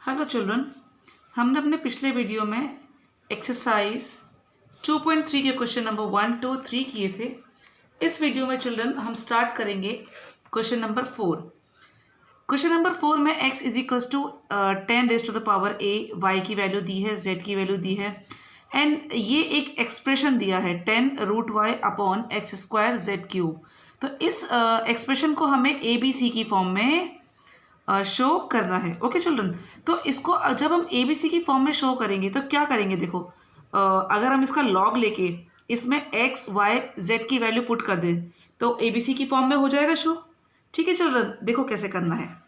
Hello children, हमने अपने पिछले वीडियो में एक्सरसाइज 2.3 के क्वेश्चन नंबर 1, 2, 3 किए थे। इस वीडियो में चिल्ड्रन हम स्टार्ट करेंगे क्वेश्चन नंबर 4। क्वेश्चन नंबर 4 में x is equals to 10 raise to the power a, y की वैल्यू दी है, z की वैल्यू दी है एंड ये एक एक्सप्रेशन दिया है 10√y upon x square Z cube. तो इस एक्सप्रेशन को हमें ए बी सी की फॉर्म में शो करना है। ओके चिल्ड्रन, तो इसको जब हम ए बी सी की फॉर्म में शो करेंगे तो क्या करेंगे, देखो अगर हम इसका लॉग लेके इसमें एक्स वाई जेड की वैल्यू पुट कर दें तो ए बी सी की फॉर्म में हो जाएगा शो। ठीक है चिल्ड्रन, देखो कैसे करना है।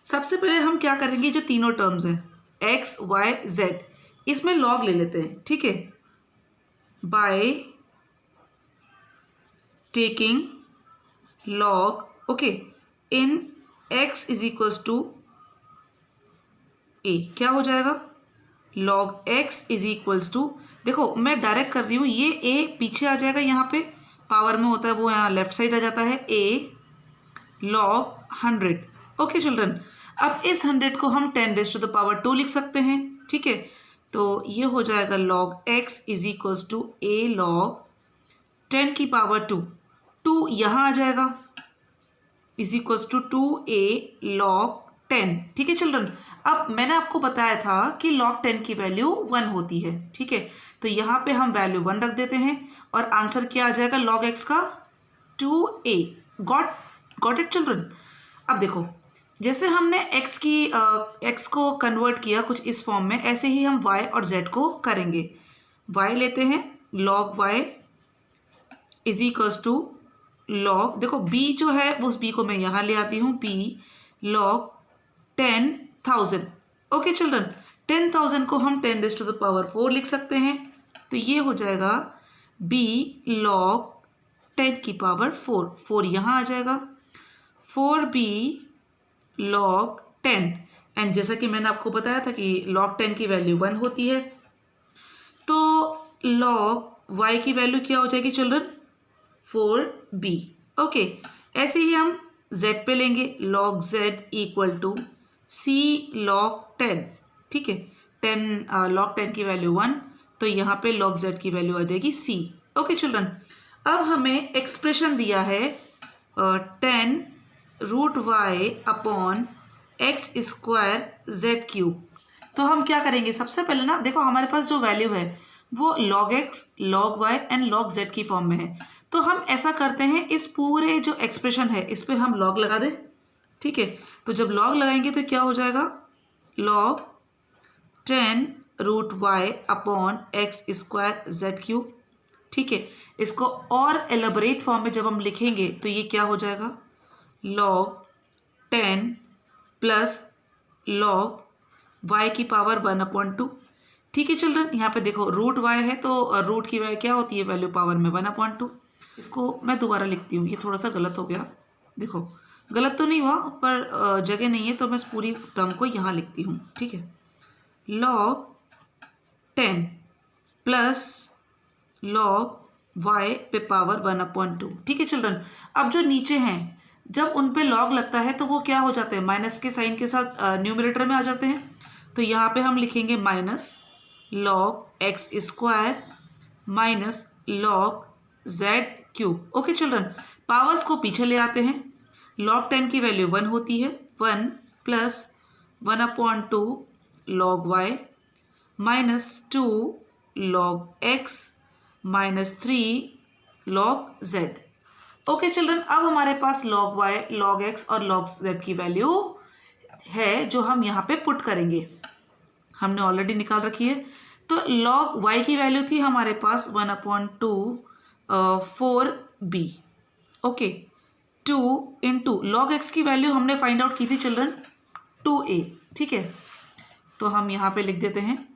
सबसे पहले हम क्या करेंगे, जो तीनों टर्म्स हैं एक्स वाई जेड, इसमें लॉग ले लेते हैं। ठीक है, by taking log okay in x is equals to a, क्या हो जाएगा log x is equals to, देखो मैं डायरेक्ट कर रही हूँ, ये a पीछे आ जाएगा, यहाँ पे पावर में होता है वो यहाँ लेफ्ट साइड आ जाता है, a log 100। ओके चिल्ड्रन, अब इस 100 को हम 10 रेज़ टू द पावर 2 लिख सकते हैं। ठीक है, तो ये हो जाएगा log x is equals to a log 10 की पावर 2, 2 यहाँ आ जाएगा is equals to 2a log 10। ठीक है चिल्ड्रन, अब मैंने आपको बताया था कि log 10 की वैल्यू 1 होती है। ठीक है, तो यहाँ पे हम वैल्यू 1 रख देते हैं और आंसर क्या आ जाएगा log x का 2a। Got it children. अब देखो, जैसे हमने x को कन्वर्ट किया कुछ इस फॉर्म में, ऐसे ही हम y और z को करेंगे। y लेते हैं log y is equals to log, देखो b जो है उस b को मैं यहाँ ले आती हूँ, b log 10,000। ओके चिल्ड्रन, 10,000 को हम 10 रेज़ टू द पावर 4 लिख सकते हैं, तो ये हो जाएगा b log 10 की पावर 4, 4 यहाँ आ जाएगा, 4b log 10 एंड जैसा कि मैंने आपको बताया था कि log 10 की वैल्यू 1 होती है, तो log y की वैल्यू क्या हो जाएगी चिल्ड्रन 4b। ओके, ऐसे ही हम z पे लेंगे, log z equal to c log 10। ठीक है, 10 log 10 की वैल्यू 1, तो यहाँ पे log z की वैल्यू आ जाएगी c। ओके चिल्ड्रन, अब हमें एक्सप्रेशन दिया है 10√y upon x square Z cube. तो हम क्या करेंगे, सबसे पहले ना देखो हमारे पास जो वैल्यू है वो log x log y and log z की फॉर्म में है, तो हम ऐसा करते हैं इस पूरे जो एक्सप्रेशन है इस पे हम लॉग लगा दें। ठीक है, तो जब लॉग लगाएंगे तो क्या हो जाएगा log 10√y upon x square Z cube. ठीक है, इसको और एलेबोरेट फॉर्म में जब हम लिखेंगे तो ये क्या हो जाएगा log 10 प्लस log y की पावर 1/2। ठीक है चिल्ड्रन, यहाँ पे देखो रूट y है तो रूट की वैल्यू क्या होती है, वैल्यू पावर में 1/2। इसको मैं दोबारा लिखती हूँ, ये थोड़ा सा गलत हो गया, देखो गलत तो नहीं हुआ पर जगह नहीं है तो मैं इस पूरी टर्म को यहाँ लिखती हूँ। ठीक है, log 10 प्लस log y पे पावर 1/2। ठीक है चिल्ड्रन, अब जो नीचे हैं जब उन पे log लगता है तो वो क्या हो जाते हैं, माइनस के साइन के साथ न्यूमरेटर में आ जाते हैं, तो यहाँ पे हम लिखेंगे minus log x square minus log z cube. Okay children, powers को पीछे ले आते हैं, log 10 की वैल्यू 1 होती है, 1 plus 1/2 log y minus 2 log x minus 3 log z। Okay children, अब हमारे पास log y log x और log z की वैल्यू है जो हम यहाँ पे पुट करेंगे, हमने ऑलरेडी निकाल रखी है। तो log y की वैल्यू थी हमारे पास 1/2 4b। Okay, 2 into log x की वैल्यू हमने फाइंड आउट की थी चिल्ड्रन 2a। ठीक है, तो हम यहाँ पे लिख देते हैं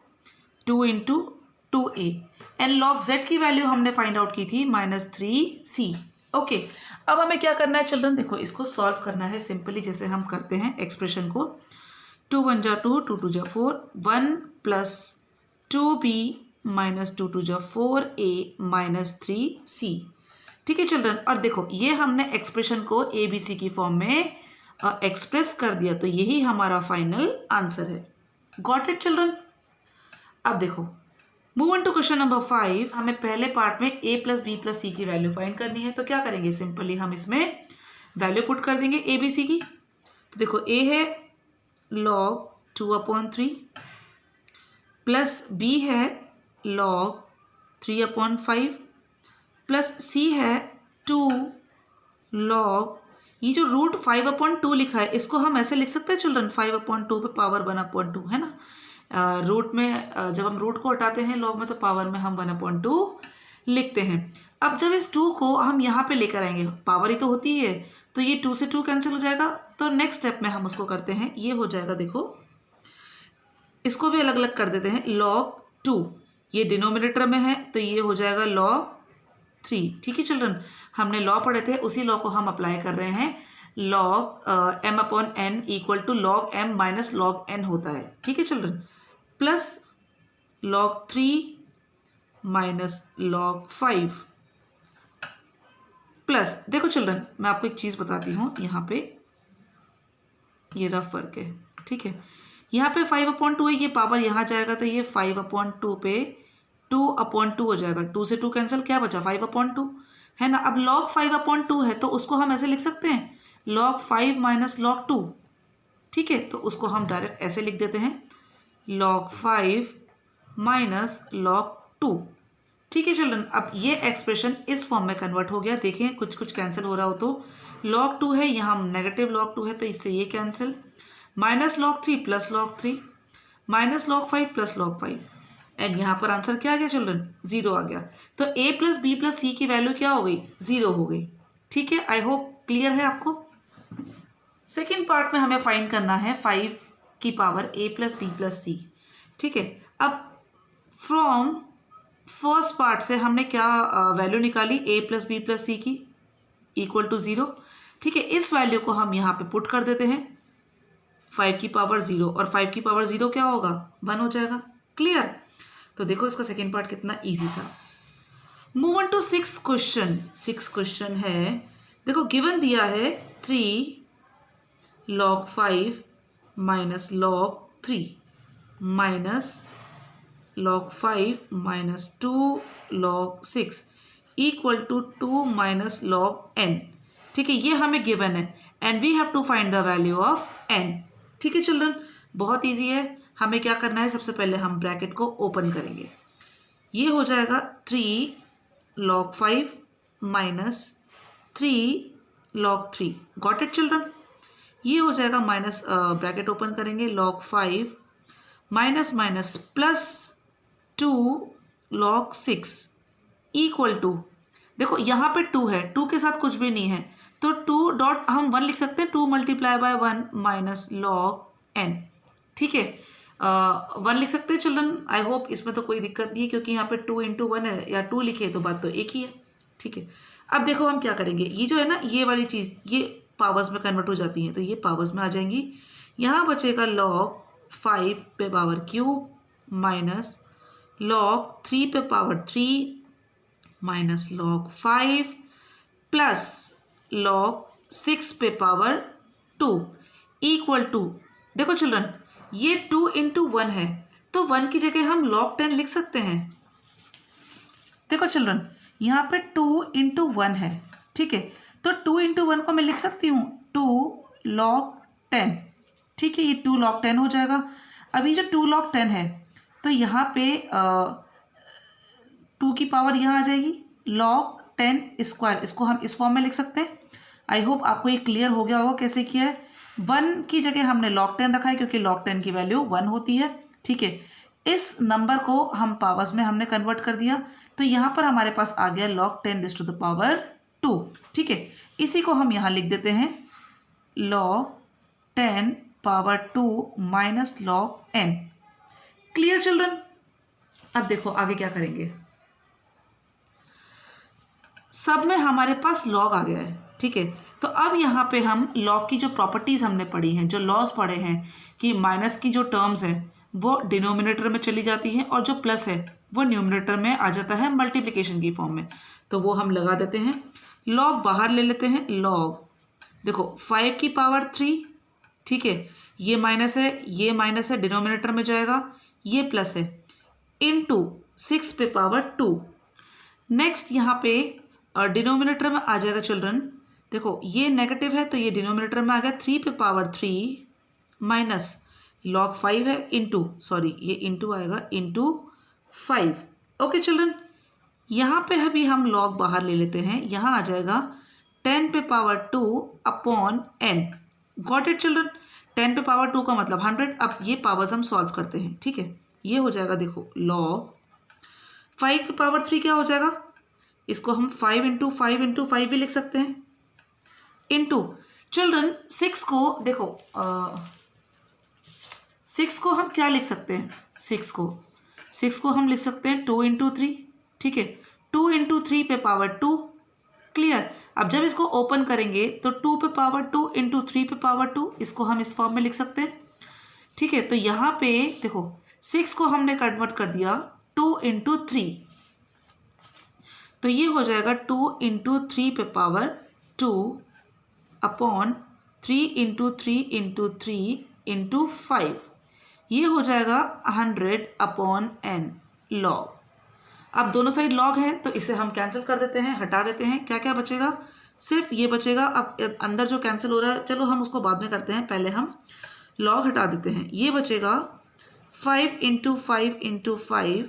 2 into 2a and log z की वैल्यू हमने फाइंड आउट की थी -3c। ओके, अब हमें क्या करना है चिल्ड्रन, देखो इसको सॉल्व करना है सिंपली जैसे हम करते हैं एक्सप्रेशन को, 2 1 जा 2, 2 2 जा 4, 1 प्लस 2b माइनस 2 2 जा 4a माइनस 3c। ठीक है चिल्ड्रन, और देखो ये हमने एक्सप्रेशन को ए बी सी की फॉर्म में एक्सप्रेस कर दिया, तो यही हमारा फाइनल आंसर है। Got it children? अब देखो, move on to question number 5। हमें पहले पार्ट में a plus B plus C की वैल्यू फाइंड करनी है। तो क्या करेंगे, सिंपली हम इसमें वैल्यू पुट कर देंगे ए बी सी की। तो देखो, a है log 2/3 प्लस b है log 3/5 प्लस c है 2 log, ये जो रूट 5/2 लिखा है इसको हम ऐसे लिख सकते हैं चिल्ड्रन, 5/2 पे पावर 1/2 है ना। रूट में जब हम रूट को हटाते हैं लॉग में, तो पावर में हम 1/2 लिखते हैं। अब जब इस 2 को हम यहाँ पे लेकर आएंगे, पावर ही तो होती है, तो ये 2 से 2 कैंसिल हो जाएगा। तो नेक्स्ट स्टेप में हम उसको करते हैं, ये हो जाएगा, देखो इसको भी अलग अलग कर देते हैं। log 2 ये डिनोमिनेटर में है, तो ये हो जाएगा log 3। ठीक है चिल्ड्रन, हमने लॉ पढ़े थे, उसी लॉ को हम अप्लाई कर रहे हैं। log m/n equal to log m minus log n होता है। ठीक है children, plus log 3 minus log 5 plus, देखो चिल्ड्रन मैं आपको एक चीज़ बताती हूँ, यहाँ पे ये रफ वर्क है। ठीक है, यहाँ पे 5/2 है, ये पावर यहाँ जाएगा, तो ये 5/2 पे 2/2 हो जाएगा। 2 से 2 कैंसिल, क्या बचा 5/2 है ना। अब log 5/2 है, तो उसको हम ऐसे लिख सकते हैं log 5 माइनस log 2। ठीक है, तो उसको हम डायरेक्ट ऐसे लिख देते हैं log 5 माइनस log 2। ठीक है चिल्ड्रन, अब ये एक्सप्रेशन इस फॉर्म में कन्वर्ट हो गया। देखें कुछ कुछ कैंसिल हो रहा हो, तो log 2 है, यहाँ नेगेटिव log 2 है, तो इससे ये cancel, minus log 3 plus log 3 minus log 5 plus log 5, and यहाँ पर आंसर क्या आ गया चिल्ड्रन, 0 आ गया। तो a plus B plus C की वैल्यू क्या हो गई, 0 हो गई। ठीक है, आई होप क्लियर है आपको। सेकेंड पार्ट में हमें फाइंड करना है 5 की power a plus B plus c. ठीक है, अब फ्रॉम फर्स्ट पार्ट से हमने क्या वैल्यू निकाली, a plus B plus C की इक्वल टू 0। ठीक है, इस वैल्यू को हम यहाँ पे पुट कर देते हैं, 5 की पावर 0 और 5 की पावर 0 क्या होगा, 1 हो जाएगा। क्लियर? तो देखो इसका सेकेंड पार्ट कितना ईजी था। Move on to 6 question. 6 question है, देखो गिवन दिया है 3 log 5 minus log 3 minus log 5 minus 2 log 6 equal to 2 minus log n। ठीक है, ये हमें गिवन है and we have to find the value of n। ठीक है चिल्ड्रन, बहुत ईजी है। हमें क्या करना है, सबसे पहले हम ब्रैकेट को ओपन करेंगे, ये हो जाएगा 3 log 5 minus 3 log 3। Got it children? ये हो जाएगा माइनस, ब्रैकेट ओपन करेंगे, log 5 minus minus plus 2 log 6 equal to, देखो यहाँ पे 2 है, 2 के साथ कुछ भी नहीं है, तो 2 डॉट हम 1 लिख सकते हैं, 2 multiply bye 1 minus log n। ठीक है, 1 लिख सकते हैं चिल्ड्रन। आई होप इसमें तो कोई दिक्कत नहीं है, क्योंकि यहाँ पे 2 × 1 है, या 2 लिखे तो बात तो एक ही है। ठीक है, अब देखो हम क्या करेंगे, ये जो है ना, ये वाली चीज़ ये पावर्स में कन्वर्ट हो जाती हैं, तो ये पावर्स में आ जाएंगी। यहाँ बचेगा log 5 पे पावर क्यूब माइनस log 3 पे power 3 minus log 5 plus log 6 पे पावर 2 इक्वल टू, देखो चिल्ड्रन ये 2 × 1 है, तो 1 की जगह हम log 10 लिख सकते हैं। देखो चिल्ड्रन यहाँ पे 2 × 1 है। ठीक है, तो 2 × 1 को मैं लिख सकती हूँ 2 log 10। ठीक है, ये 2 log 10 हो जाएगा। अभी जो 2 log 10 है, तो यहाँ पे 2 की पावर यहाँ आ जाएगी, log 10 स्क्वायर, इसको हम इस फॉर्म में लिख सकते हैं। आई होप आपको ये क्लियर हो गया होगा कैसे किया है। 1 की जगह हमने log 10 रखा है, क्योंकि log 10 की वैल्यू 1 होती है। ठीक है, इस नंबर को हम पावर्स में हमने कन्वर्ट कर दिया, तो यहाँ पर हमारे पास आ गया log 10⁻²। ठीक है, इसी को हम यहाँ लिख देते हैं log 10⁻² minus log n। Clear children? अब देखो आगे क्या करेंगे, सब में हमारे पास log आ गया है। ठीक है, तो अब यहाँ पे हम log की जो प्रॉपर्टीज़ हमने पढ़ी हैं, जो लॉज पढ़े हैं कि माइनस की जो टर्म्स है वो डिनोमिनेटर में चली जाती हैं, और जो प्लस है वो न्यूमिनेटर में आ जाता है मल्टीप्लिकेशन की फॉर्म में, तो वो हम लगा देते हैं। log बाहर ले लेते हैं, log देखो 5 की पावर 3, ठीक है, ये माइनस है, ये माइनस है, डिनोमिनेटर में जाएगा, ये प्लस है, इनटू 6 पे पावर 2। नेक्स्ट यहाँ पे डिनोमिनेटर में आ जाएगा चिल्ड्रन, देखो ये नेगेटिव है तो ये डिनोमिनेटर में आ गया 3 पे पावर 3 माइनस लॉग 5 है इंटू, सॉरी ये इंटू आएगा, इंटू 5। ओके चिल्ड्रन, यहाँ पे अभी हम लॉग बाहर ले लेते हैं, यहाँ आ जाएगा 10 पे power 2 upon n। Got it children, 10 पे पावर 2 का मतलब 100। अब ये पावर्स हम सॉल्व करते हैं, ठीक है, ये हो जाएगा, देखो लॉग 5 पे पावर 3 क्या हो जाएगा, इसको हम 5 इंटू 5 इंटू 5 भी लिख सकते हैं, इंटू चिल्ड्रन 6 को, देखो 6 को हम क्या लिख सकते हैं, 6 को हम लिख सकते हैं 2 इंटू 3, ठीक है, 2 इंटू 3 पे पावर 2। क्लियर। अब जब इसको ओपन करेंगे तो 2 पे पावर 2 इंटू 3 पे पावर 2, इसको हम इस फॉर्म में लिख सकते हैं, ठीक है। तो यहाँ पे देखो 6 को हमने कन्वर्ट कर दिया 2 इंटू 3, तो ये हो जाएगा 2 इंटू 3 पे power 2 upon 3 into 3 into 3 into 5, ये हो जाएगा 100 अपॉन n लॉग। अब दोनों साइड लॉग है तो इसे हम कैंसिल कर देते हैं, हटा देते हैं, क्या क्या बचेगा, सिर्फ ये बचेगा। अब अंदर जो कैंसिल हो रहा है चलो हम उसको बाद में करते हैं, पहले हम लॉग हटा देते हैं। ये बचेगा 5 इंटू 5 इंटू 5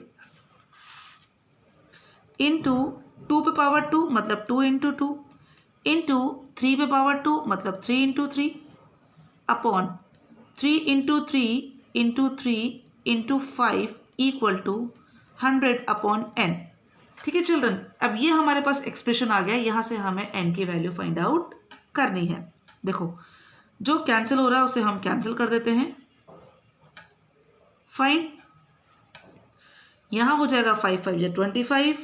इंटू 2 पे पावर 2 मतलब 2 इंटू 2 इंटू 3 पे पावर 2 मतलब 3 into 3 upon 3 into 3 into 3 into 5 equal to 100 upon n। ठीक है चिल्ड्रन, अब ये हमारे पास एक्सप्रेशन आ गया, यहाँ से हमें n की वैल्यू फाइंड आउट करनी है। देखो जो कैंसिल हो रहा है उसे हम कैंसिल कर देते हैं, फाइन। यहाँ हो जाएगा 5 5 या 25,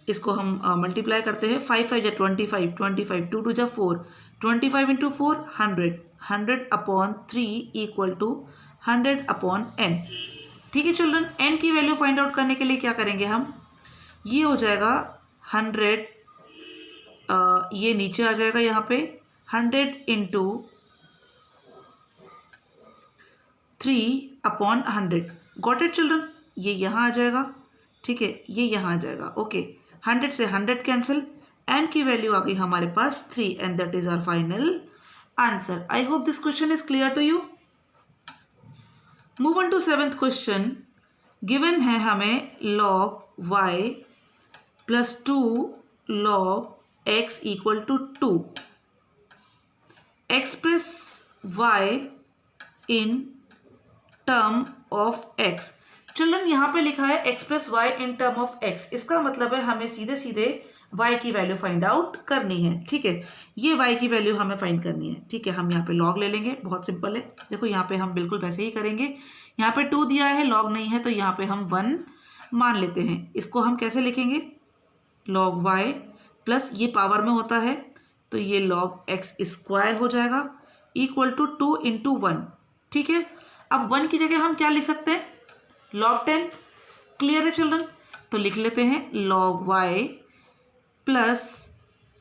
इसको हम मल्टीप्लाई करते हैं, 5 5 या 25, 25 2 2 जा 4, 25 into 4 100, 100 upon 3 equal to 100 upon n। ठीक है चिल्ड्रन, n की वैल्यू फाइंड आउट करने के लिए क्या करेंगे हम, ये हो जाएगा 100, ये नीचे आ जाएगा यहाँ पे 100 into 3 upon 100। Got it children, ये यहाँ आ जाएगा, ठीक है, ये यहाँ आ जाएगा। ओके 100 से 100 कैंसिल, n की वैल्यू आ गई हमारे पास 3 and that is our final answer. I hope this question is clear to you. Move on to 7th question. Given है हमें log y plus 2 log x equal to 2। Express y in term of x। Children यहाँ पे लिखा है express y in term of x, इसका मतलब है हमें सीधे सीधे y की वैल्यू फाइंड आउट करनी है। ठीक है, ये y की वैल्यू हमें फाइंड करनी है। ठीक है, हम यहाँ पे log ले लेंगे, बहुत सिंपल है। देखो यहाँ पे हम बिल्कुल वैसे ही करेंगे, यहाँ पे 2 दिया है, log नहीं है तो यहाँ पे हम 1 मान लेते हैं। इसको हम कैसे लिखेंगे, log y प्लस ये पावर में होता है तो ये log x स्क्वायर हो जाएगा इक्वल टू 2 इंटू 1। ठीक है, अब 1 की जगह हम क्या लिख सकते हैं, log 10। क्लियर है चिल्ड्रन, तो लिख लेते हैं log y plus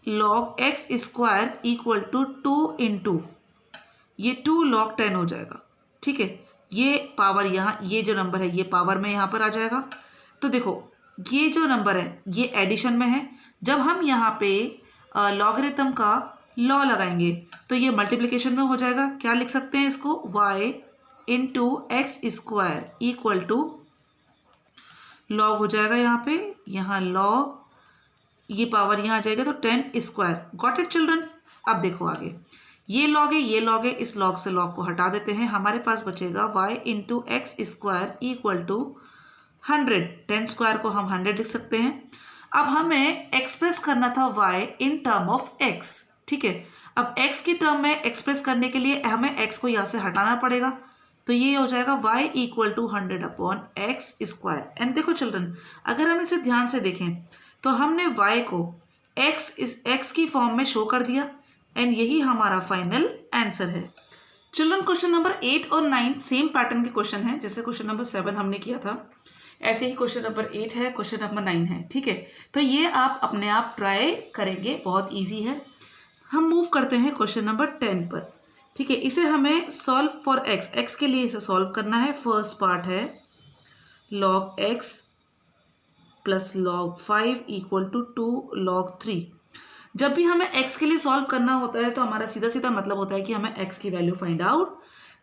log x square equal to 2 into ये 2 log 10 हो जाएगा। ठीक है, ये पावर यहाँ, ये जो नंबर है ये पावर में यहाँ पर आ जाएगा। तो देखो ये जो नंबर है ये एडिशन में है, जब हम यहाँ पे लॉगरिथम का लॉ लगाएंगे तो ये मल्टीप्लिकेशन में हो जाएगा। क्या लिख सकते हैं इसको, y into x square equal to log हो जाएगा यहाँ पे, यहाँ लॉग, ये पावर यहाँ आ जाएगा तो 10 स्क्वायर। Got it children. अब देखो आगे, ये लॉग है, ये लॉग है, इस लॉग से लॉग को हटा देते हैं, हमारे पास बचेगा y into x square equal to 100। 10 square को हम 100 लिख सकते हैं। अब हमें एक्सप्रेस करना था y in term of x। ठीक है, अब x की टर्म में एक्सप्रेस करने के लिए हमें x को यहाँ से हटाना पड़ेगा, तो ये हो जाएगा y equal to 100 upon x square. And देखो चिल्ड्रन, अगर हम इसे ध्यान से देखें तो हमने y को x की फॉर्म में शो कर दिया एंड यही हमारा फाइनल आंसर है। चिल्ड्रन क्वेश्चन नंबर 8 और 9 सेम पैटर्न के क्वेश्चन हैं जैसे क्वेश्चन नंबर 7 हमने किया था। ऐसे ही क्वेश्चन नंबर 8 है, क्वेश्चन नंबर 9 है, ठीक है। तो ये आप अपने आप ट्राई करेंगे, बहुत ईजी है। हम मूव करते हैं क्वेश्चन नंबर 10 पर, ठीक है। इसे हमें सॉल्व फॉर एक्स, एक्स के लिए इसे सॉल्व करना है। फर्स्ट पार्ट है log x plus log 5 equal to 2 log 3। जब भी हमें x के लिए सॉल्व करना होता है तो हमारा सीधा सीधा मतलब होता है कि हमें x की वैल्यू फाइंड आउट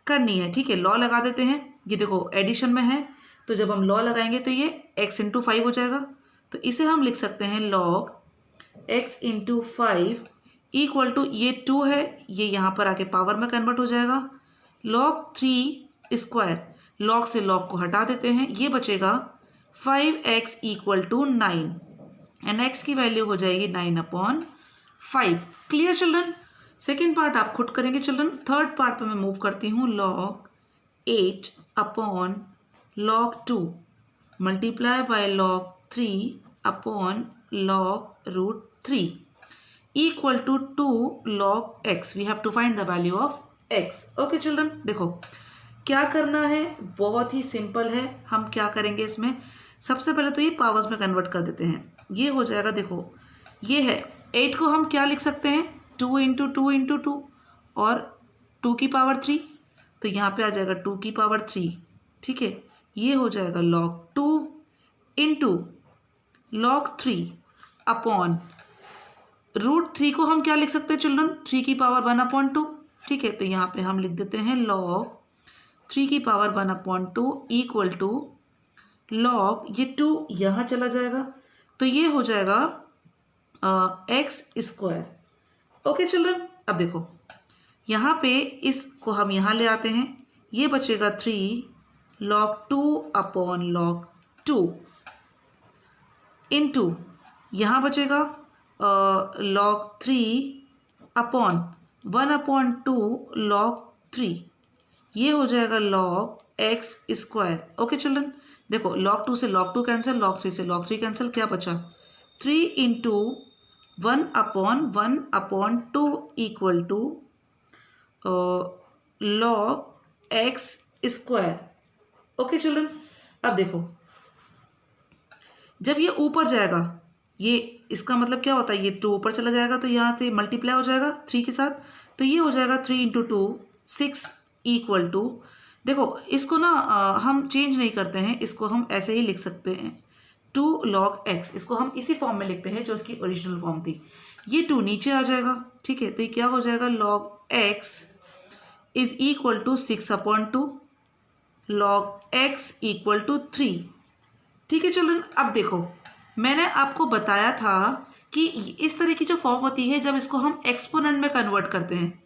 करनी है, ठीक है। लॉ लगा देते हैं। ये देखो एडिशन में है, तो जब हम लॉ लगाएंगे तो ये x इंटू 5 हो जाएगा। तो इसे हम लिख सकते हैं log x into 5 equal to, ये 2 है, ये यहाँ पर आके पावर में कन्वर्ट हो जाएगा, log 3 स्क्वायर। log से log को हटा देते हैं, ये बचेगा 5x equal to 9 and x की वैल्यू हो जाएगी 9/5। Clear children? सेकेंड पार्ट आप खुद करेंगे चिल्ड्रन। थर्ड पार्ट पे मैं मूव करती हूँ। log 8/log 2 multiply by log 3/log√3 equal to 2 log x। We have to find the value of x। Okay children, देखो क्या करना है, बहुत ही सिंपल है। हम क्या करेंगे इसमें, सबसे पहले तो ये पावर्स में कन्वर्ट कर देते हैं। ये हो जाएगा, देखो ये है 8 को हम क्या लिख सकते हैं, 2 इंटू 2 इंटू 2 और 2 की पावर 3, तो यहाँ पे आ जाएगा 2 की पावर 3, ठीक है। ये हो जाएगा log 2 इंटू log 3 अपॉन √3 को हम क्या लिख सकते हैं चिल्ड्रन, 3 की पावर 1/2, ठीक है। तो यहाँ पे हम लिख देते हैं log 3 की पावर 1/2 इक्वल टू log, ये 2 यहाँ चला जाएगा, तो ये हो जाएगा x स्क्वायर। ओके चिल्ड्रन, अब देखो यहाँ पे इसको हम यहाँ ले आते हैं, ये बचेगा 3 log 2/log 2 इंटू यहाँ बचेगा log 3/1/2 log 3, ये हो जाएगा log x square. Okay children, देखो log 2 से log 2 कैंसिल, log 3 से log 3 कैंसिल, क्या बचा 3 into 1/1/2 equal to log x square. Okay children, अब देखो जब ये ऊपर जाएगा, ये इसका मतलब क्या होता है, ये 2 ऊपर चला जाएगा तो यहाँ से मल्टीप्लाई हो जाएगा 3 के साथ, तो ये हो जाएगा 3 इंटू 2 6 इक्वल टू, देखो इसको ना हम चेंज नहीं करते हैं, इसको हम ऐसे ही लिख सकते हैं 2 log x। इसको हम इसी फॉर्म में लिखते हैं जो इसकी ओरिजिनल फॉर्म थी। ये 2 नीचे आ जाएगा, ठीक है। तो ये क्या हो जाएगा, log x is equal to 6/2 log x equal to 3, ठीक है चिल्ड्रन। अब देखो मैंने आपको बताया था कि इस तरह की जो फॉर्म होती है जब इसको हम एक्सपोनेंट में कन्वर्ट करते हैं,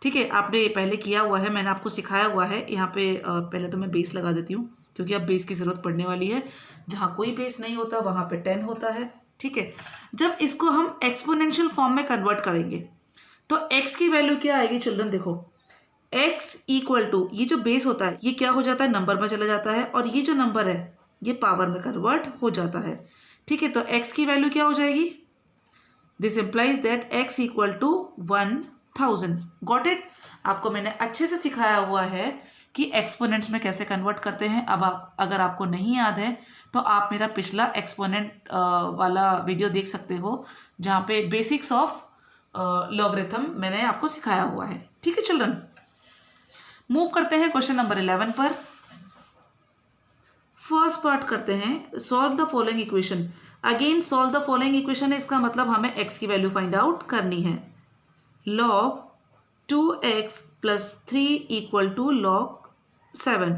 ठीक है। आपने ये पहले किया हुआ है, मैंने आपको सिखाया हुआ है। यहाँ पे पहले तो मैं बेस लगा देती हूँ क्योंकि अब बेस की ज़रूरत पड़ने वाली है। जहाँ कोई बेस नहीं होता वहाँ पे 10 होता है, ठीक है। जब इसको हम एक्सपोनेंशियल फॉर्म में कन्वर्ट करेंगे तो x की वैल्यू क्या आएगी चिल्ड्रन, देखो x इक्वल टू, ये जो बेस होता है ये क्या हो जाता है, नंबर में चला जाता है, और ये जो नंबर है ये पावर में कन्वर्ट हो जाता है, ठीक है। तो x की वैल्यू क्या हो जाएगी, this implies that x equal to 1000। Got it? आपको मैंने अच्छे से सिखाया हुआ है कि एक्सपोनेंट्स में कैसे कन्वर्ट करते हैं। अब आप अगर आपको नहीं याद है तो आप मेरा पिछला एक्सपोनेंट वाला वीडियो देख सकते हो जहाँ पे बेसिक्स ऑफ लॉगरिथम मैंने आपको सिखाया हुआ है, ठीक है चिल्ड्रन। मूव करते हैं क्वेश्चन नंबर 11 पर। फर्स्ट पार्ट करते हैं, solve the following equation. Again solve the following equation है, इसका मतलब हमें x की वैल्यू फाइंड आउट करनी है। log 2x plus 3 equal to log 7,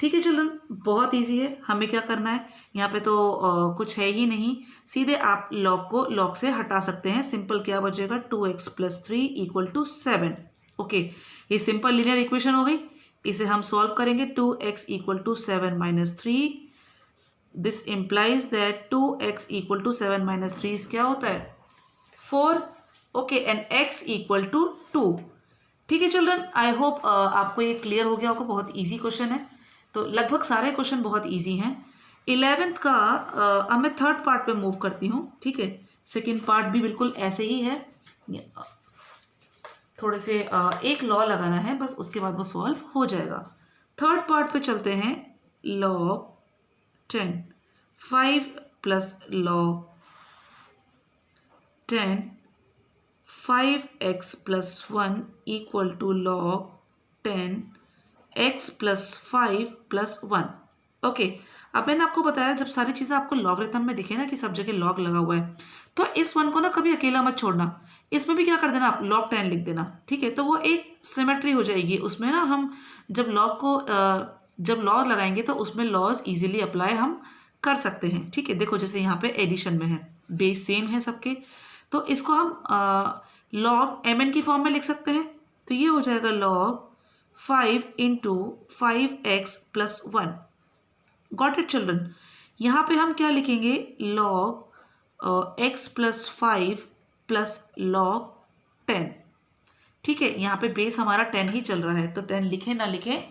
ठीक है चिल्ड्रन, बहुत इजी है। हमें क्या करना है, यहाँ पे तो कुछ है ही नहीं, सीधे आप log को log से हटा सकते हैं। सिंपल क्या बचेगा, 2x plus 3 equal to 7। Okay, ये सिंपल लीनियर इक्वेशन हो गई। इसे हम सॉल्व करेंगे, 2x equal to 7 minus 3, this implies that 2x equal to 7 minus 3 क्या होता है, 4। Okay, and x equal to 2, ठीक है चिल्ड्रन। आई होप आपको ये क्लियर हो गया होगा, बहुत इजी क्वेश्चन है। तो लगभग सारे क्वेश्चन बहुत इजी हैं। 11th का अब मैं थर्ड पार्ट पे मूव करती हूँ, ठीक है। सेकेंड पार्ट भी बिल्कुल ऐसे ही है, थोड़े से एक लॉ लगाना है बस, उसके बाद वो सॉल्व हो जाएगा। थर्ड पार्ट पे चलते हैं। log 10, 5 plus log 10, 5x plus 1 equal to log 10 x plus 5 plus 1। Okay, अब मैंने आपको बताया जब सारी चीज़ें आपको लॉगरिथम में दिखे ना कि सब जगह लॉग लगा हुआ है, तो इस वन को ना कभी अकेला मत छोड़ना, इसमें भी क्या कर देना आप log 10 लिख देना, ठीक है। तो वो एक सिमेट्री हो जाएगी उसमें ना, हम जब जब लॉग लगाएंगे तो उसमें लॉज इजीली अप्लाई हम कर सकते हैं, ठीक है। देखो जैसे यहाँ पे एडिशन में है, बेस सेम है सबके, तो इसको हम लॉग mn की फॉर्म में लिख सकते हैं। तो ये हो जाएगा log 5 into 5x plus 1। Got it children. यहाँ पे हम क्या लिखेंगे, log x plus 5 plus log 10, ठीक है। यहाँ पे बेस हमारा 10 ही चल रहा है, तो 10 लिखे ना लिखे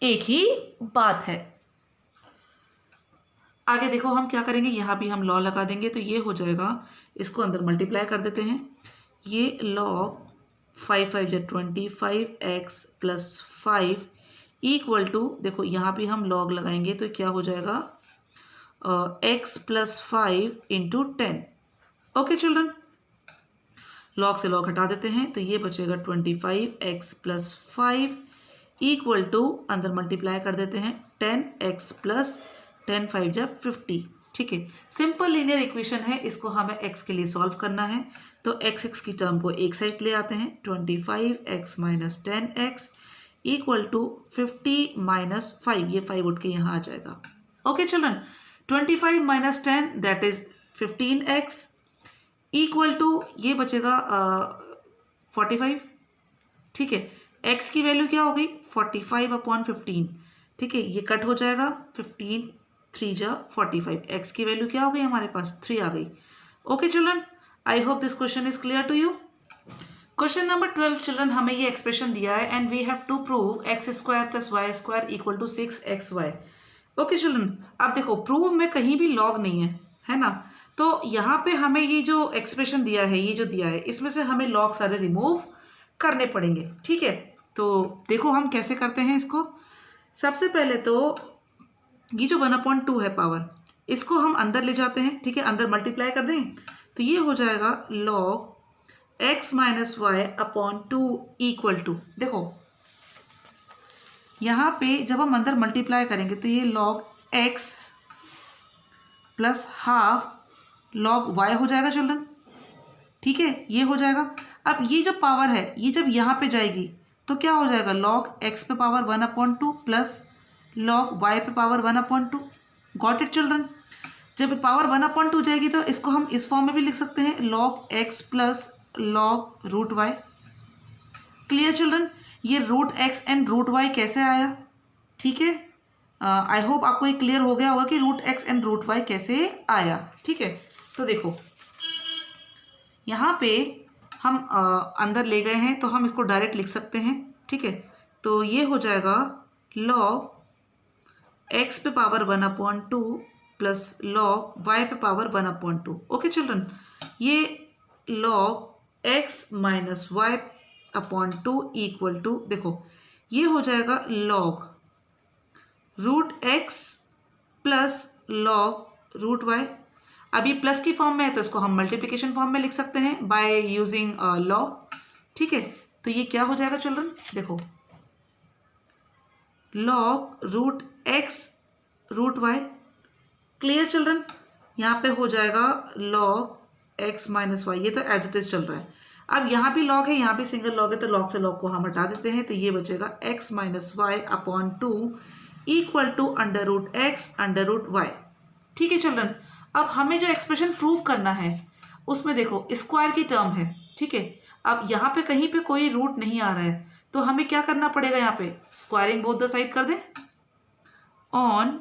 एक ही बात है। आगे देखो हम क्या करेंगे, यहाँ भी हम लॉ लगा देंगे, तो ये हो जाएगा, इसको अंदर मल्टीप्लाई कर देते हैं। ये log 5 5 या 25x प्लस 5 इक्वल टू, देखो यहाँ भी हम log लगाएंगे तो क्या हो जाएगा, x plus 5 into 10। Okay children, log से log हटा देते हैं, तो ये बचेगा 25x प्लस 5 इक्वल टू, अंदर मल्टीप्लाई कर देते हैं 10x प्लस 10 5 जा 50, ठीक है। सिंपल लीनियर इक्वेशन है, इसको हमें x के लिए सॉल्व करना है, तो x की टर्म को एक साइड ले आते हैं, 25x minus 10x equal to 50 minus 5, ये 5 उठ के यहाँ आ जाएगा। Okay children, 25 minus 10 that is 15x equal to, ये बचेगा 45, ठीक है। x की वैल्यू क्या हो गई, 45 अपॉन 15, ठीक है। ये कट हो जाएगा, 15 3 जा 45, x की वैल्यू क्या हो गई हमारे पास, 3 आ गई। Okay children, I hope this question is clear to you. Question number 12 children, हमें ये एक्सप्रेशन दिया है and we have to prove x square plus y square equal to 6xy। Okay children, अब देखो प्रूव में कहीं भी लॉग नहीं है ना, तो यहाँ पे हमें ये जो एक्सप्रेशन दिया है, ये जो दिया है, इसमें से हमें लॉग सारे रिमूव करने पड़ेंगे, ठीक है। तो देखो हम कैसे करते हैं इसको। सबसे पहले तो ये जो 1/2 है पावर, इसको हम अंदर ले जाते हैं, ठीक है, अंदर मल्टीप्लाई कर दें, तो ये हो जाएगा log x minus y upon 2 equal to, देखो यहाँ पे जब हम अंदर मल्टीप्लाई करेंगे तो ये log x plus half log y हो जाएगा चिल्ड्रन, ठीक है, ये हो जाएगा। अब ये जो पावर है, ये जब यहाँ पे जाएगी तो क्या हो जाएगा, log x पे पावर 1/2 प्लस log y पे पावर 1/2। Got it children. जब पावर 1/2 जाएगी तो इसको हम इस फॉर्म में भी लिख सकते हैं, log x plus log root y। Clear children, ये root x and root y कैसे आया, ठीक है। आई होप आपको ये क्लियर हो गया होगा कि root x and root y कैसे आया, ठीक है। तो देखो यहाँ पे हम अंदर ले गए हैं, तो हम इसको डायरेक्ट लिख सकते हैं, ठीक है। तो ये हो जाएगा log x पे पावर 1/2 प्लस log y पे पावर 1/2। ओके चिल्ड्रन, ये log x minus y upon 2 equal to, देखो ये हो जाएगा log root x plus log root y। अब ये प्लस की फॉर्म में है तो इसको हम मल्टीप्लिकेशन फॉर्म में लिख सकते हैं बाय यूजिंग log, ठीक है। तो ये क्या हो जाएगा चिल्ड्रन, देखो log root x root y। Clear children, यहाँ पे हो जाएगा log x माइनस वाई, ये तो एज इट इज चल रहा है। अब यहाँ भी log है, यहाँ भी सिंगल log है, तो log से log को हम हटा देते हैं, तो ये बचेगा x minus y upon 2 equal to under root x under root y, ठीक है चिल्ड्रन। अब हमें जो एक्सप्रेशन प्रूव करना है उसमें देखो स्क्वायर की टर्म है, ठीक है। अब यहाँ पे कहीं पे कोई रूट नहीं आ रहा है, तो हमें क्या करना पड़ेगा, यहाँ पे स्क्वायरिंग बोथ द साइड कर दें, ऑन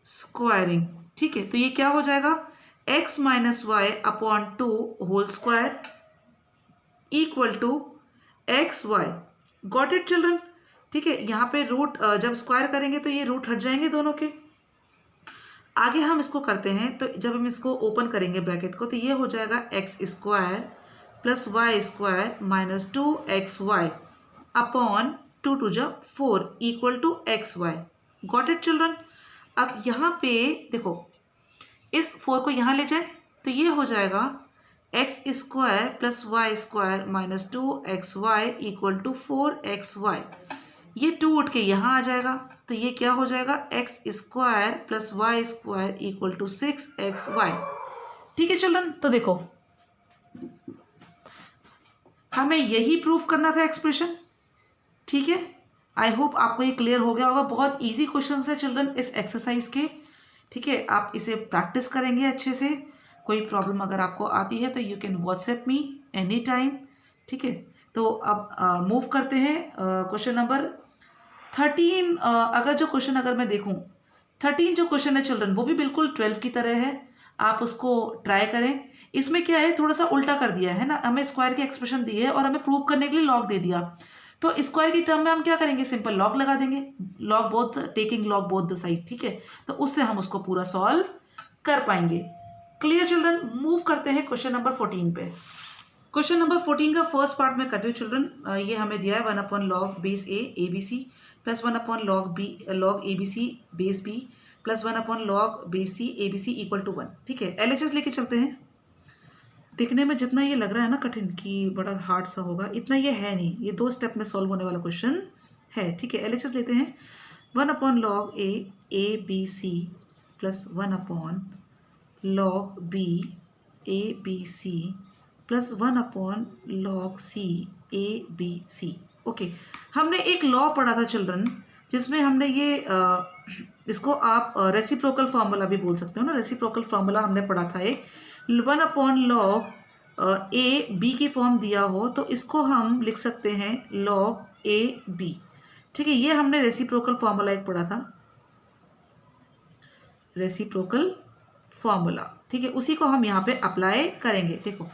स्क्वायरिंग, ठीक है। तो ये क्या हो जाएगा, x minus y upon 2 whole square equal to x y. Got it children, ठीक है। यहाँ पे रूट जब स्क्वायर करेंगे तो ये रूट हट जाएंगे दोनों के। आगे हम इसको करते हैं, तो जब हम इसको ओपन करेंगे ब्रैकेट को, तो ये हो जाएगा x square plus y square minus 2xy upon 2 2 जा 4 equal to x y. Got it children. अब यहाँ पे देखो, इस 4 को यहाँ ले जाए तो ये हो जाएगा x square plus y square minus 2xy equal to 4xy। ये 2 उठ के यहाँ आ जाएगा तो ये क्या हो जाएगा, x square plus y square equal to 6xy। ठीक है चिल्ड्रन, तो देखो हमें यही प्रूफ करना था एक्सप्रेशन। ठीक है, आई होप आपको ये क्लियर हो गया होगा। बहुत इजी क्वेश्चन है चिल्ड्रन इस एक्सरसाइज के। ठीक है, आप इसे प्रैक्टिस करेंगे अच्छे से। कोई प्रॉब्लम अगर आपको आती है तो you can WhatsApp me any time. ठीक है, तो अब मूव करते हैं क्वेश्चन नंबर 13। अगर जो क्वेश्चन अगर मैं देखूं 13 जो क्वेश्चन है चिल्ड्रन वो भी बिल्कुल 12 की तरह है, आप उसको ट्राई करें। इसमें क्या है, थोड़ा सा उल्टा कर दिया है ना, हमें स्क्वायर की एक्सप्रेशन दी है और हमें प्रूव करने के लिए लॉग दे दिया। तो स्क्वायर की टर्म में हम क्या करेंगे, सिंपल लॉग लगा देंगे, log both, taking log both the side. ठीक है, तो उससे हम उसको पूरा सॉल्व कर पाएंगे। क्लियर चिल्ड्रन, मूव करते हैं क्वेश्चन नंबर 14 पे। क्वेश्चन नंबर 14 का फर्स्ट पार्ट में कर रही हूँ चिल्ड्रन। ये हमें दिया है 1/log base A B C plus 1/log A B C base B plus 1/log base C A B C equal to 1। ठीक है, LHS लेके चलते हैं। दिखने में जितना ये लग रहा है ना कठिन कि बड़ा हार्ड सा होगा, इतना ये है नहीं, ये 2 स्टेप में सॉल्व होने वाला क्वेश्चन है। ठीक है, LHS लेते हैं 1/log A B C plus 1/log B A B C plus 1/log C A B C. Okay, हमने एक लॉ पढ़ा था चिल्ड्रन जिसमें हमने ये इसको आप रेसिप्रोकल फार्मूला भी बोल सकते हो ना। रेसिप्रोकल फार्मूला हमने पढ़ा था एक 1/log ए बी की फॉर्म दिया हो तो इसको हम लिख सकते हैं log ए बी। ठीक है, ये हमने रेसिप्रोकल फार्मूला एक पढ़ा था, रेसिप्रोकल फार्मूला। ठीक है, उसी को हम यहाँ पे अप्लाई करेंगे। देखो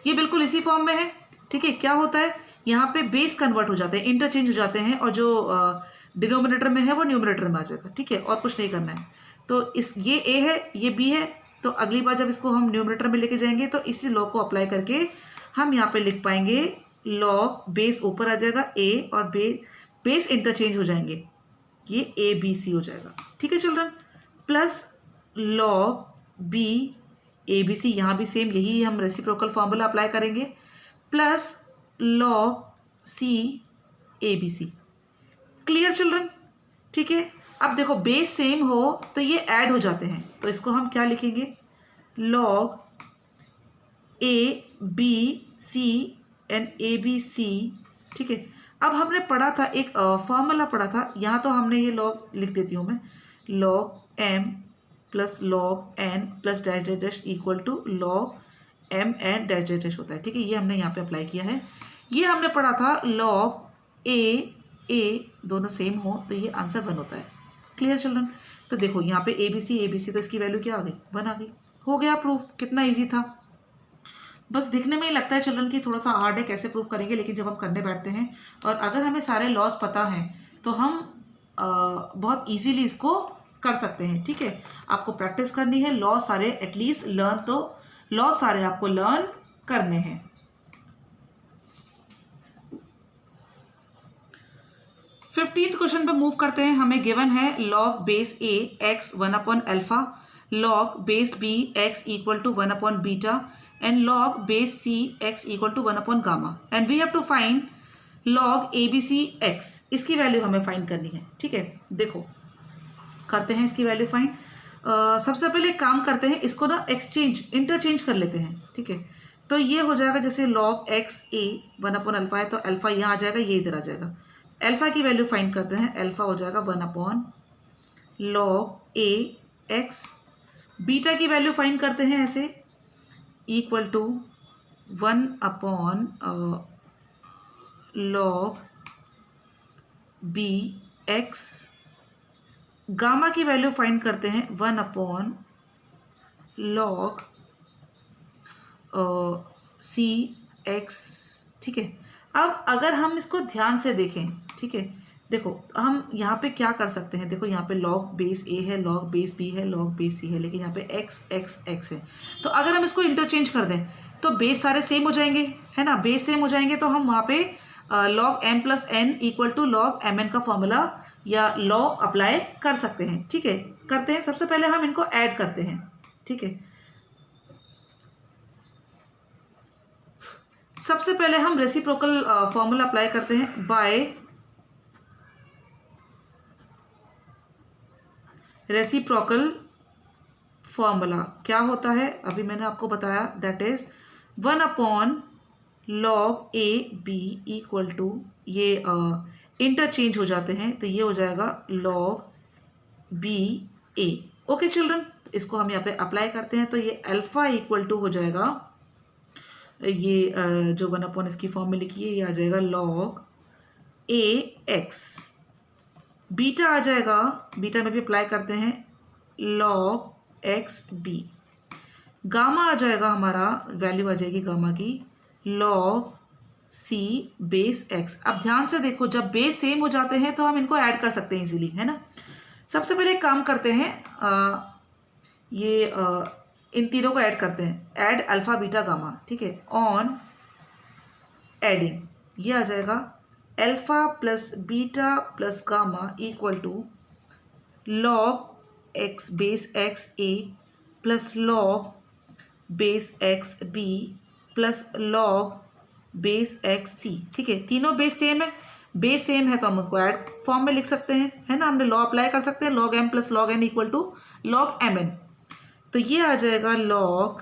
ये बिल्कुल इसी फॉर्म में है। ठीक है, क्या होता है यहाँ पे बेस कन्वर्ट हो जाते हैं, इंटरचेंज हो जाते हैं और जो डिनोमिनेटर में है वो न्यूमरेटर में आ जाएगा। ठीक है, और कुछ नहीं करना है। तो इस ये ए है ये बी है, तो अगली बार जब इसको हम न्यूमरेटर में लेके जाएंगे तो इसी लॉ को अप्लाई करके हम यहाँ पे लिख पाएंगे लॉग बेस ऊपर आ जाएगा ए और बेस इंटरचेंज हो जाएंगे, ये ए बी सी हो जाएगा। ठीक है children, plus log B A B C, यहाँ भी सेम यही हम रेसिप्रोकल फार्मूला अप्लाई करेंगे, plus log C A B C. Clear children? ठीक है, अब देखो बेस सेम हो तो ये ऐड हो जाते हैं, तो इसको हम क्या लिखेंगे, log A B C and A B C. ठीक है, अब हमने पढ़ा था एक फॉर्मूला पढ़ा था, यहाँ तो हमने ये लॉग लिख देती हूँ मैं, log M plus log N plus dash dash dash equal to log M N dash dash dash होता है। ठीक है, ये हमने यहाँ पे अप्लाई किया है। ये हमने पढ़ा था लॉग ए दोनों सेम हो तो ये आंसर 1 होता है। Clear children? तो देखो यहाँ पे ए बी सी तो इसकी वैल्यू क्या आ गई, 1 आ गई। हो गया प्रूफ, कितना ईजी था। बस दिखने में ही लगता है चिल्ड्रन कि थोड़ा सा हार्ड है, कैसे प्रूफ करेंगे, लेकिन जब हम करने बैठते हैं और अगर हमें सारे लॉज पता हैं तो हम बहुत ईजीली इसको कर सकते हैं। ठीक है, आपको प्रैक्टिस करनी है, लॉ सारे एटलीस्ट लर्न, तो लॉ सारे आपको लर्न करने हैं। फिफ्टींथ क्वेश्चन पे मूव करते हैं। हमें गिवन है लॉग बेस ए एक्स 1/अल्फा, log base b x equal to 1/बीटा and log base c x equal to 1/गामा and we have to find log A B C x. इसकी value हमें फाइंड करनी है। ठीक है, देखो करते हैं इसकी वैल्यू फाइंड। सबसे पहले काम करते हैं, इसको ना इंटरचेंज कर लेते हैं। ठीक है, तो ये हो जाएगा जैसे लॉग एक्स ए 1/अल्फा है तो अल्फा यहाँ आ जाएगा, ये इधर आ जाएगा। अल्फा की वैल्यू फाइंड करते हैं, अल्फा हो जाएगा 1/log ए एक्स। बीटा की वैल्यू फाइंड करते हैं ऐसे, equal to 1/log B x. Gamma की वैल्यू फाइंड करते हैं 1/log सी एक्स। ठीक है, अब अगर हम इसको ध्यान से देखें, ठीक है, देखो हम यहाँ पे क्या कर सकते हैं, देखो यहाँ पे लॉग बेस ए है, लॉग बेस बी है, लॉग बेस सी है, लेकिन यहाँ पे एक्स एक्स एक्स है। तो अगर हम इसको इंटरचेंज कर दें तो बेस सारे सेम हो जाएंगे, है ना, बेस सेम हो जाएंगे तो हम वहाँ पे log M plus N equal to log M N का फॉर्मूला या लॉ अप्लाई कर सकते हैं। ठीक है, करते हैं। सबसे पहले हम इनको ऐड करते हैं। ठीक है, सबसे पहले हम रेसिप्रोकल फॉर्मूला अप्लाई करते हैं। बाय रेसिप्रोकल फॉर्मूला क्या होता है, अभी मैंने आपको बताया, that is 1/log A B equal to, ये इंटरचेंज हो जाते हैं, तो ये हो जाएगा log B A. Okay children, इसको हम यहाँ पे अप्लाई करते हैं, तो ये अल्फा इक्वल टू हो जाएगा, ये जो 1 इसकी फॉर्म में लिखी है, ये आ जाएगा log ए एक्स। बीटा आ जाएगा, बीटा में भी अप्लाई करते हैं, log एक्स बी। गामा आ जाएगा, हमारा वैल्यू आ जाएगी गामा की log सी बेस एक्स। अब ध्यान से देखो, जब बेस सेम हो जाते हैं तो हम इनको ऐड कर सकते हैं इजीली, है ना। सबसे पहले एक काम करते हैं, इन तीनों को ऐड करते हैं, ऐड अल्फा बीटा गामा। ठीक है, ऑन एडिंग ये आ जाएगा alpha plus beta plus gamma equal to log x base x a plus log base x b plus log base x c. ठीक है, तीनों बेस सेम है, बेस सेम है तो हम उनको ऐड फॉर्म में लिख सकते हैं, है ना। हमने लॉ अप्लाई कर सकते हैं, log m plus log n equal to log mn। तो ये आ जाएगा log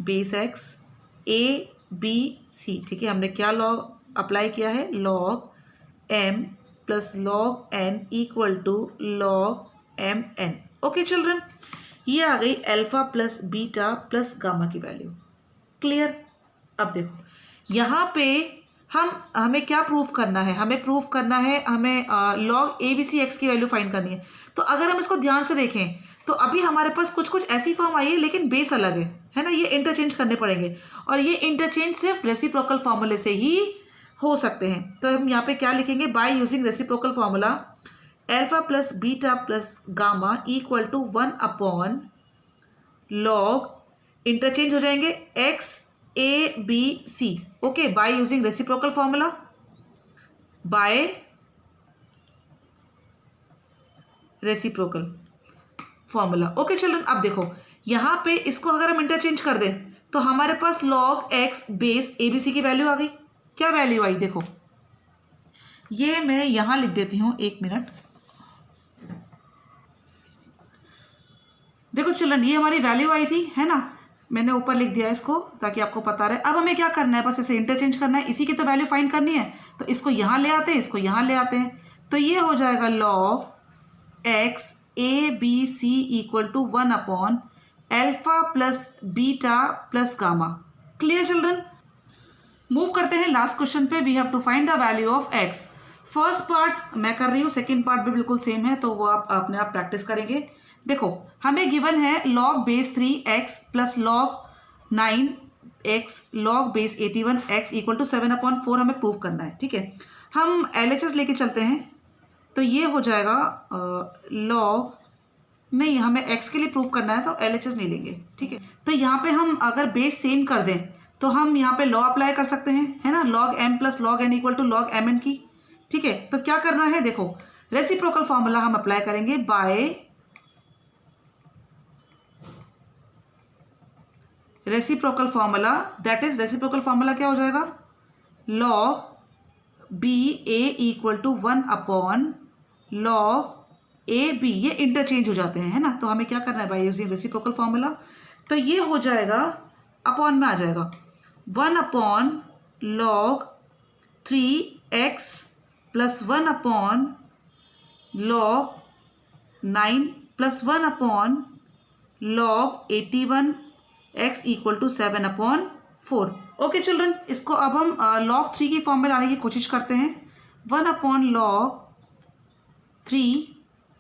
base x A B C. ठीक है, हमने क्या लॉ अप्लाई किया है, log m plus log n equal to log mn। Okay children, ये आ गई alpha plus beta plus gamma की वैल्यू। क्लियर। अब देखो यहाँ पे हमें क्या प्रूफ करना है, हमें प्रूफ करना है, हमें log A B C x की वैल्यू फाइंड करनी है। तो अगर हम इसको ध्यान से देखें तो अभी हमारे पास कुछ कुछ ऐसी फॉर्म आई है, लेकिन बेस अलग है ना। ये इंटरचेंज करने पड़ेंगे, और ये इंटरचेंज सिर्फ रेसिप्रोकल फॉर्मूले से ही हो सकते हैं। तो हम यहाँ पे क्या लिखेंगे, by using reciprocal formula alpha plus beta plus gamma equal to 1/log, interchange हो जाएंगे, x A B C. Okay, by using reciprocal formula, by reciprocal formula. Okay children, अब देखो यहाँ पे इसको अगर हम इंटरचेंज कर दें तो हमारे पास log x base A B C की वैल्यू आ गई। क्या वैल्यू आई, देखो ये मैं यहाँ लिख देती हूँ, 1 मिनट। देखो चिल्ड्रन, ये हमारी वैल्यू आई थी, है ना। मैंने ऊपर लिख दिया इसको ताकि आपको पता रहे। अब हमें क्या करना है, बस इसे इंटरचेंज करना है, इसी की तो वैल्यू फाइंड करनी है। तो इसको यहाँ ले आते हैं, इसको यहाँ ले आते हैं, तो ये हो जाएगा log x A B C equal to 1/अल्फा plus beta plus gamma. Clear children. Move करते हैं लास्ट क्वेश्चन पे। We have to find the value of x. First part मैं कर रही हूँ, सेकेंड पार्ट भी बिल्कुल सेम है, तो वो आप अपने आप प्रैक्टिस करेंगे। देखो हमें गिवन है log base 3x plus log 9x log base 81x equal to 7/4 हमें प्रूव करना है। ठीक है, हम LHS लेके चलते हैं, तो ये हो जाएगा log, नहीं हमें x के लिए प्रूव करना है तो LHS नहीं लेंगे। ठीक है, तो यहाँ पे हम अगर बेस सेम कर दें तो हम यहाँ पे लॉ अप्लाई कर सकते हैं, है ना, log m plus log n equal to log mn की। ठीक है, तो क्या करना है, देखो रेसिप्रोकल फॉर्मूला हम अप्लाई करेंगे by reciprocal formula, that is reciprocal formula क्या हो जाएगा, log B A equal to 1/log A B. ये इंटरचेंज हो जाते हैं, है ना। तो हमें क्या करना है, बाय यूजिंग रेसिप्रोकल फॉर्मूला, तो ये हो जाएगा अपॉन में आ जाएगा 1/log 3x plus 1/log 9 plus 1/log 81x equal to 7/4। Okay children, इसको अब हम log 3 की फॉर्म में लाने की कोशिश करते हैं। 1/log 3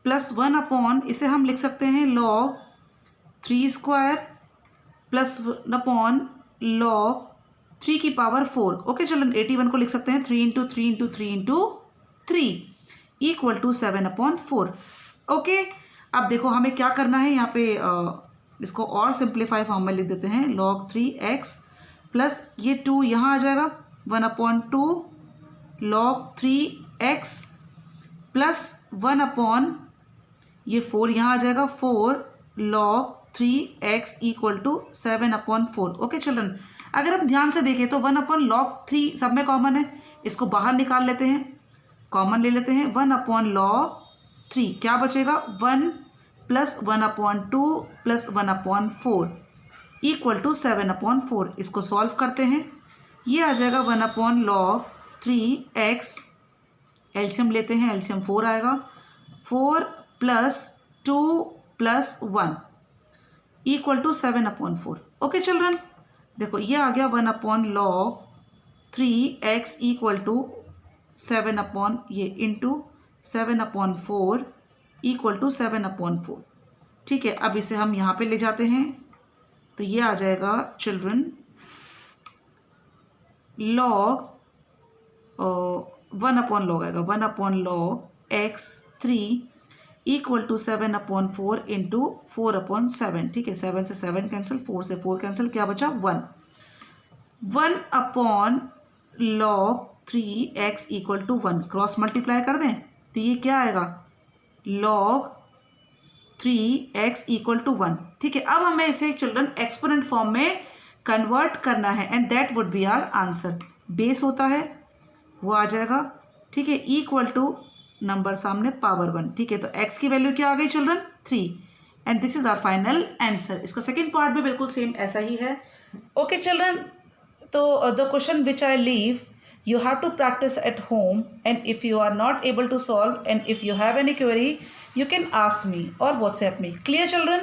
प्लस 1/, इसे हम लिख सकते हैं log 3 स्क्वायर प्लस 1/log 3 की पावर 4। ओके चिल्ड्रन, 81 को लिख सकते हैं 3 × 3 × 3 × 3 इक्वल टू 7/4। ओके, अब देखो हमें क्या करना है, यहाँ पे इसको और सिंप्लीफाई फॉर्म में लिख देते हैं, log 3x प्लस ये 2 यहाँ आ जाएगा 1/2 log 3x प्लस 1 अपॉन ये 4 यहाँ आ जाएगा, 4 log 3x equal to 7 upon 4। Okay children, अगर हम ध्यान से देखें तो 1 अपॉन log 3 सब में कॉमन है, इसको बाहर निकाल लेते हैं, कॉमन ले लेते हैं। 1 अपॉन log 3 क्या बचेगा, 1 plus 1 upon 2 plus 1 upon 4 equal to 7 upon 4। इसको सॉल्व करते हैं, ये आ जाएगा 1 अपॉन log 3x, एलसीएम लेते हैं, एलसीएम 4 आएगा, 4 plus 2 plus 1 equal to 7 upon 4। Okay children, देखो ये आ गया 1 upon log 3x equal to 7 upon ये into 7 upon 4 equal to 7 upon 4। ठीक है, अब इसे हम यहाँ पे ले जाते हैं तो ये आ जाएगा चिल्ड्रन log 1 अपॉन log आएगा, 1 upon log x 3 equal to 7 upon 4 into 4 upon 7। ठीक है, 7 से 7 कैंसिल, 4 से 4 कैंसिल, क्या बचा 1। 1 upon log 3x equal to 1, cross multiply कर दें तो ये क्या आएगा, log 3x इक्वल टू 1। ठीक है, अब हमें इसे चिल्ड्रन एक्सपोनेंट फॉर्म में कन्वर्ट करना है and that would be our answer. Base होता है वो आ जाएगा, ठीक है, इक्वल टू नंबर सामने पावर 1। ठीक है, तो x की वैल्यू क्या आ गई children, 3 and this is our final answer. इसका सेकेंड पार्ट भी बिल्कुल सेम ऐसा ही है। ओके चिल्ड्रन, तो the question which I leave you have to practice at home, and if you are not able to solve and if you have any query you can ask me or WhatsApp me. Clear children?